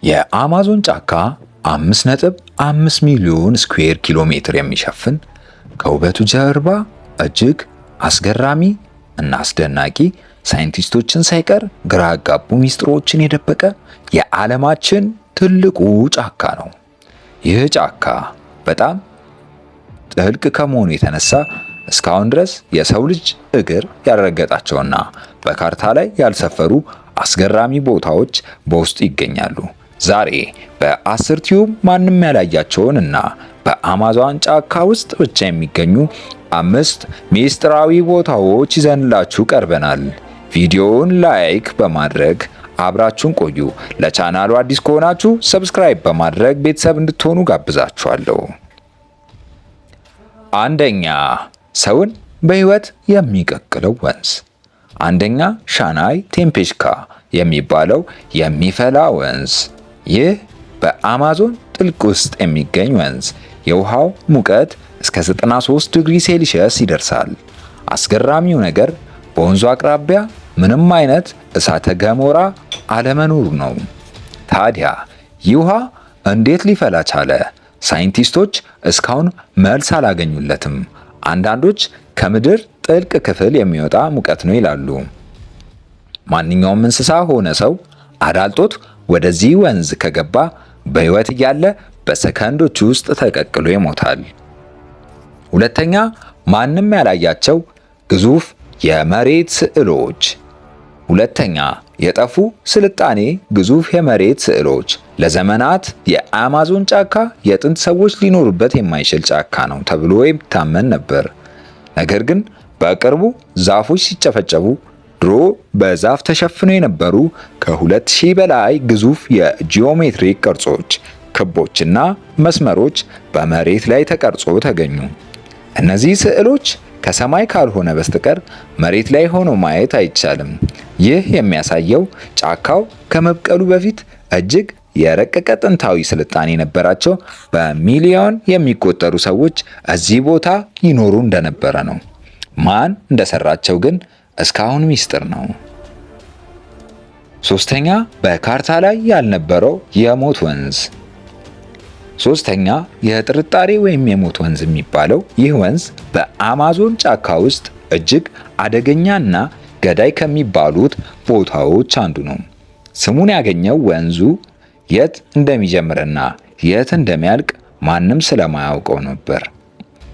የአማዞን ጫካ 5.5 ሚሊዮን ስኩዌር ኪሎ ሜትር የሚሸፍን ከውበቱ ጀርባ እጅግ አስገራሚ እና አስደናቂ ሳይንቲስቶችን ሳይቀር ግራ ያጋቡ ሚስጥሮችን የደበቀ የዓለማችን ትልቁ ጫካ ነው። ይህ ጫካ በጣም ጥልቅ ከመሆኑ የተነሳ እስካሁን ድረስ የሰው ልጅ እግር ያልረገጣቸውና በካርታ ላይ ያልሰፈሩ አስገራሚ ቦታዎች በውስጡ ይገኛሉ። ዛሬ በ10 ቲዩብ ማንም ያላያቸውን እና በአማዞን ጫካ ውስጥ ብቻ የሚገኙ 5 ሚስጥራዊ ቦታዎች ይዘንላችሁ ቀርበናል። ቪዲዮውን ላይክ በማድረግ አብራችሁን ቆዩ። ለቻናሉ አዲስ ከሆናችሁ ሰብስክራይብ በማድረግ ቤተሰብ እንድትሆኑ ጋብዛችኋለሁ። አንደኛ፣ ሰውን በህይወት የሚቀቅለው ወንዝ። አንደኛ፣ ሻናይ ቴምፔሽካ የሚባለው የሚፈላ ወንዝ። ይህ በአማዞን ጥልቅ ውስጥ የሚገኝ ወንዝ የውሃው ሙቀት እስከ 93 ዲግሪ ሴልሺየስ ይደርሳል። አስገራሚው ነገር በወንዙ አቅራቢያ ምንም አይነት እሳተ ገሞራ አለመኖሩ ነው። ታዲያ ይህ ውሃ እንዴት ሊፈላ ቻለ? ሳይንቲስቶች እስካሁን መልስ አላገኙለትም። አንዳንዶች ከምድር ጥልቅ ክፍል የሚወጣ ሙቀት ነው ይላሉ። ማንኛውም እንስሳ ሆነ ሰው አዳልጦት ወደዚህ ወንዝ ከገባ በህይወት እያለ በሰከንዶች ውስጥ ተቀቅሎ ይሞታል። ሁለተኛ፣ ማንም ያላያቸው ግዙፍ የመሬት ስዕሎች። ሁለተኛ፣ የጠፉ ስልጣኔ ግዙፍ የመሬት ስዕሎች። ለዘመናት የአማዞን ጫካ የጥንት ሰዎች ሊኖሩበት የማይችል ጫካ ነው ተብሎ ይታመን ነበር። ነገር ግን በቅርቡ ዛፎች ሲጨፈጨፉ ድሮ በዛፍ ተሸፍነው የነበሩ ከ2000 በላይ ግዙፍ የጂኦሜትሪክ ቅርጾች፣ ክቦችና መስመሮች በመሬት ላይ ተቀርጾ ተገኙ። እነዚህ ስዕሎች ከሰማይ ካልሆነ በስተቀር መሬት ላይ ሆኖ ማየት አይቻልም። ይህ የሚያሳየው ጫካው ከመብቀሉ በፊት እጅግ የረቀቀ ጥንታዊ ስልጣኔ የነበራቸው በሚሊዮን የሚቆጠሩ ሰዎች እዚህ ቦታ ይኖሩ እንደነበረ ነው። ማን እንደሰራቸው ግን እስካሁን ሚስጥር ነው። ሶስተኛ፣ በካርታ ላይ ያልነበረው የሞት ወንዝ። ሶስተኛ፣ የጥርጣሬ ወይም የሞት ወንዝ የሚባለው ይህ ወንዝ በአማዞን ጫካ ውስጥ እጅግ አደገኛና ገዳይ ከሚባሉት ቦታዎች አንዱ ነው። ስሙን ያገኘው ወንዙ የት እንደሚጀምርና የት እንደሚያልቅ ማንም ስለማያውቀው ነበር።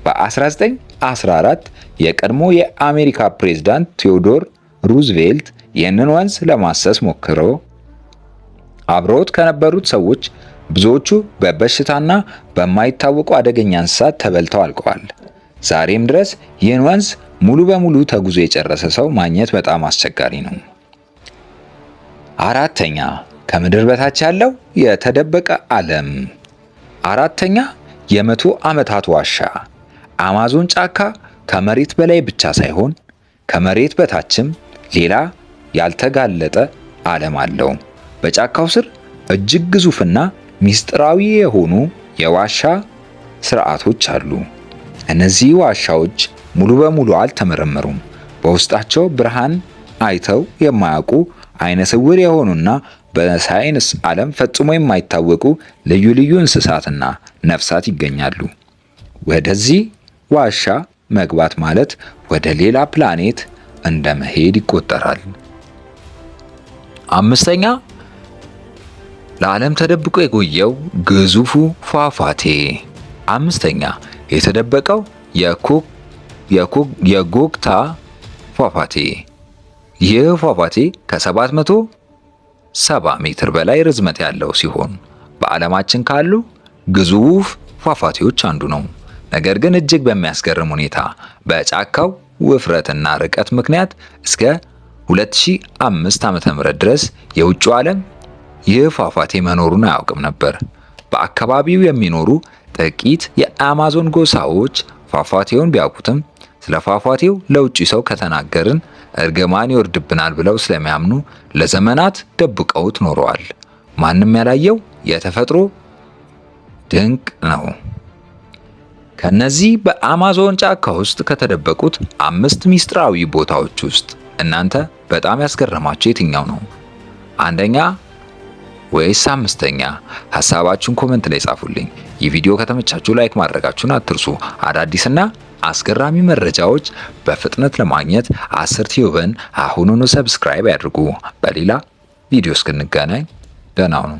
በ1914 የቀድሞ የአሜሪካ ፕሬዝዳንት ቴዎዶር ሩዝቬልት ይህንን ወንዝ ለማሰስ ሞክረው አብረውት ከነበሩት ሰዎች ብዙዎቹ በበሽታና በማይታወቁ አደገኛ እንስሳት ተበልተው አልቀዋል። ዛሬም ድረስ ይህን ወንዝ ሙሉ በሙሉ ተጉዞ የጨረሰ ሰው ማግኘት በጣም አስቸጋሪ ነው። አራተኛ፣ ከምድር በታች ያለው የተደበቀ ዓለም። አራተኛ፣ የመቶ ዓመታት ዋሻ። አማዞን ጫካ ከመሬት በላይ ብቻ ሳይሆን ከመሬት በታችም ሌላ ያልተጋለጠ ዓለም አለው። በጫካው ስር እጅግ ግዙፍና ሚስጥራዊ የሆኑ የዋሻ ስርዓቶች አሉ። እነዚህ ዋሻዎች ሙሉ በሙሉ አልተመረመሩም። በውስጣቸው ብርሃን አይተው የማያውቁ አይነ ስውር የሆኑና በሳይንስ ዓለም ፈጽሞ የማይታወቁ ልዩ ልዩ እንስሳትና ነፍሳት ይገኛሉ። ወደዚህ ዋሻ መግባት ማለት ወደ ሌላ ፕላኔት እንደ መሄድ ይቆጠራል። አምስተኛ፣ ለዓለም ተደብቆ የቆየው ግዙፉ ፏፏቴ። አምስተኛ፣ የተደበቀው የጎግታ ፏፏቴ። ይህ ፏፏቴ ከ770 ሜትር በላይ ርዝመት ያለው ሲሆን በዓለማችን ካሉ ግዙፍ ፏፏቴዎች አንዱ ነው። ነገር ግን እጅግ በሚያስገርም ሁኔታ በጫካው ውፍረትና ርቀት ምክንያት እስከ 2005 ዓ.ም ድረስ የውጭው ዓለም ይህ ፏፏቴ መኖሩን አያውቅም ነበር። በአካባቢው የሚኖሩ ጥቂት የአማዞን ጎሳዎች ፏፏቴውን ቢያውቁትም ስለ ፏፏቴው ለውጭ ሰው ከተናገርን እርግማን ይወርድብናል ብለው ስለሚያምኑ ለዘመናት ደብቀውት ኖረዋል። ማንም ያላየው የተፈጥሮ ድንቅ ነው። ከነዚህ በአማዞን ጫካ ውስጥ ከተደበቁት 5 ሚስጥራዊ ቦታዎች ውስጥ እናንተ በጣም ያስገረማችሁ የትኛው ነው? አንደኛ፣ ወይስ አምስተኛ? ሀሳባችሁን ኮመንት ላይ ጻፉልኝ። ይህ ቪዲዮ ከተመቻችሁ ላይክ ማድረጋችሁን አትርሱ። አዳዲስና አስገራሚ መረጃዎች በፍጥነት ለማግኘት 10 ቲዩብን አሁኑኑ ሰብስክራይብ ያድርጉ። በሌላ ቪዲዮ እስክንገናኝ ደህና ሁኑ።